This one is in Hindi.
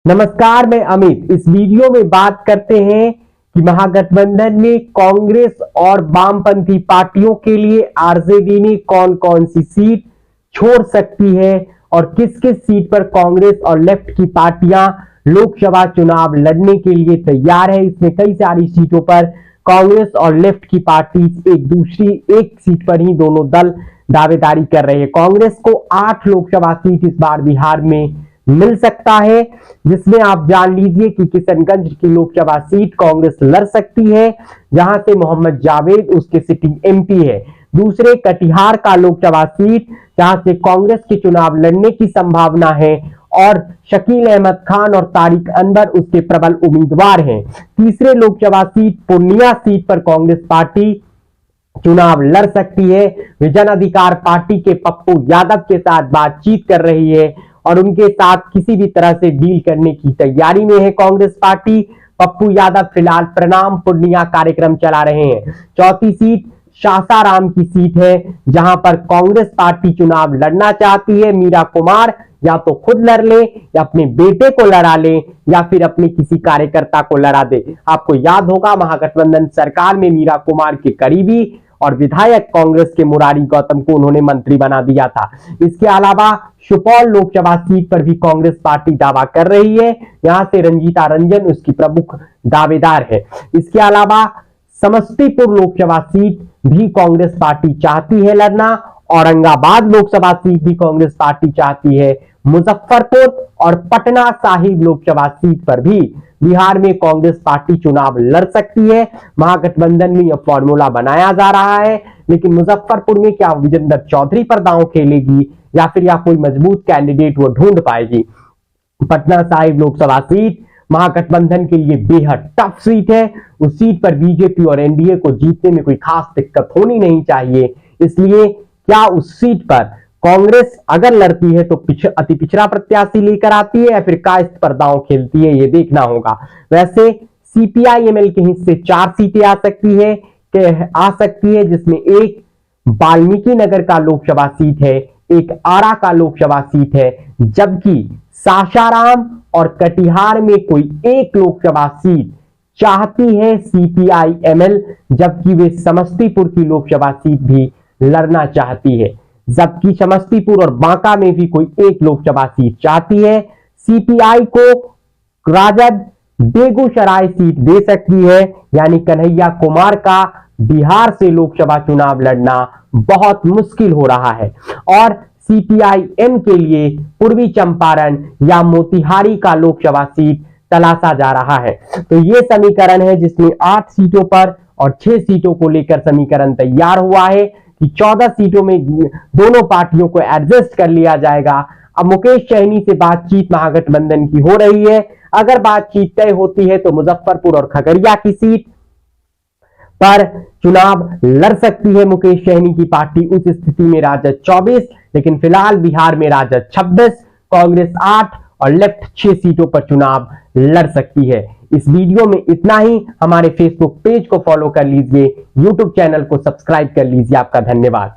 नमस्कार, मैं अमित। इस वीडियो में बात करते हैं कि महागठबंधन में कांग्रेस और वामपंथी पार्टियों के लिए आरजेडी ने कौन कौन सी सीट छोड़ सकती है और किस किस सीट पर कांग्रेस और लेफ्ट की पार्टियां लोकसभा चुनाव लड़ने के लिए तैयार है। इसमें कई सारी सीटों पर कांग्रेस और लेफ्ट की पार्टी एक सीट पर ही दोनों दल दावेदारी कर रहे हैं। कांग्रेस को 8 लोकसभा सीट इस बार बिहार में मिल सकता है, जिसमें आप जान लीजिए कि किशनगंज की लोकसभा सीट कांग्रेस लड़ सकती है, जहां से मोहम्मद जावेद उसके सिटिंग एमपी है। दूसरे कटिहार का लोकसभा सीट, जहां से कांग्रेस के चुनाव लड़ने की संभावना है और शकील अहमद खान और तारिक अनवर उसके प्रबल उम्मीदवार हैं। तीसरे लोकसभा सीट पूर्णिया सीट पर कांग्रेस पार्टी चुनाव लड़ सकती है। जन अधिकार पार्टी के पप्पू यादव के साथ बातचीत कर रही है और उनके साथ किसी भी तरह से डील करने की तैयारी में है कांग्रेस पार्टी। पप्पू यादव फिलहाल प्रणाम पूर्णिया कार्यक्रम चला रहे हैं। चौथी सीट सासाराम की सीट है, जहां पर कांग्रेस पार्टी चुनाव लड़ना चाहती है। मीरा कुमार या तो खुद लड़ ले या अपने बेटे को लड़ा ले या फिर अपने किसी कार्यकर्ता को लड़ा दे। आपको याद होगा, महागठबंधन सरकार में मीरा कुमार के करीबी और विधायक कांग्रेस के मुरारी गौतम को उन्होंने मंत्री बना दिया था। इसके अलावा सुपौल लोकसभा सीट पर भी कांग्रेस पार्टी दावा कर रही है। यहां से रंजीता रंजन उसकी प्रमुख दावेदार है। इसके अलावा समस्तीपुर लोकसभा सीट भी कांग्रेस पार्टी चाहती है लड़ना। औरंगाबाद लोकसभा सीट भी कांग्रेस पार्टी चाहती है। मुजफ्फरपुर और पटना साहिब लोकसभा सीट पर भी बिहार में कांग्रेस पार्टी चुनाव लड़ सकती है। महागठबंधन में यह फॉर्मूला बनाया जा रहा है, लेकिन मुजफ्फरपुर में क्या विजेंद्र चौधरी पर दांव खेलेगी या फिर कोई मजबूत कैंडिडेट वो ढूंढ पाएगी। पटना साहिब लोकसभा सीट महागठबंधन के लिए बेहद टफ सीट है। उस सीट पर बीजेपी और एनडीए को जीतने में कोई खास दिक्कत होनी नहीं चाहिए। इसलिए क्या उस सीट पर कांग्रेस अगर लड़ती है तो अति पिछड़ा प्रत्याशी लेकर आती है या फिर कायस्थ पर दांव खेलती है, ये देखना होगा। वैसे सीपीआई-एमएल के हिस्से 4 सीटें आ सकती है, जिसमें एक वाल्मीकि नगर का लोकसभा सीट है, एक आरा का लोकसभा सीट है, जबकि सासाराम और कटिहार में कोई एक लोकसभा सीट चाहती है सीपीआई-एमएल, जबकि वे समस्तीपुर की लोकसभा सीट भी लड़ना चाहती है। जबकि समस्तीपुर और बांका में भी कोई एक लोकसभा सीट चाहती है। सीपीआई को राजद बेगूसराय सीट दे सकती है, यानी कन्हैया कुमार का बिहार से लोकसभा चुनाव लड़ना बहुत मुश्किल हो रहा है और सीपीआई-एम के लिए पूर्वी चंपारण या मोतिहारी का लोकसभा सीट तलाशा जा रहा है। तो ये समीकरण है जिसमें 8 सीटों पर और 6 सीटों को लेकर समीकरण तैयार हुआ है कि 14 सीटों में दोनों पार्टियों को एडजस्ट कर लिया जाएगा। अब मुकेश सहनी से बातचीत महागठबंधन की हो रही है। अगर बातचीत तय होती है तो मुजफ्फरपुर और खगड़िया की सीट पर चुनाव लड़ सकती है मुकेश सहनी की पार्टी। उस स्थिति में राजद 24, लेकिन फिलहाल बिहार में राजद 26, कांग्रेस 8 और लेफ्ट 6 सीटों पर चुनाव लड़ सकती है। इस वीडियो में इतना ही। हमारे फेसबुक पेज को फॉलो कर लीजिए, यूट्यूब चैनल को सब्सक्राइब कर लीजिए। आपका धन्यवाद।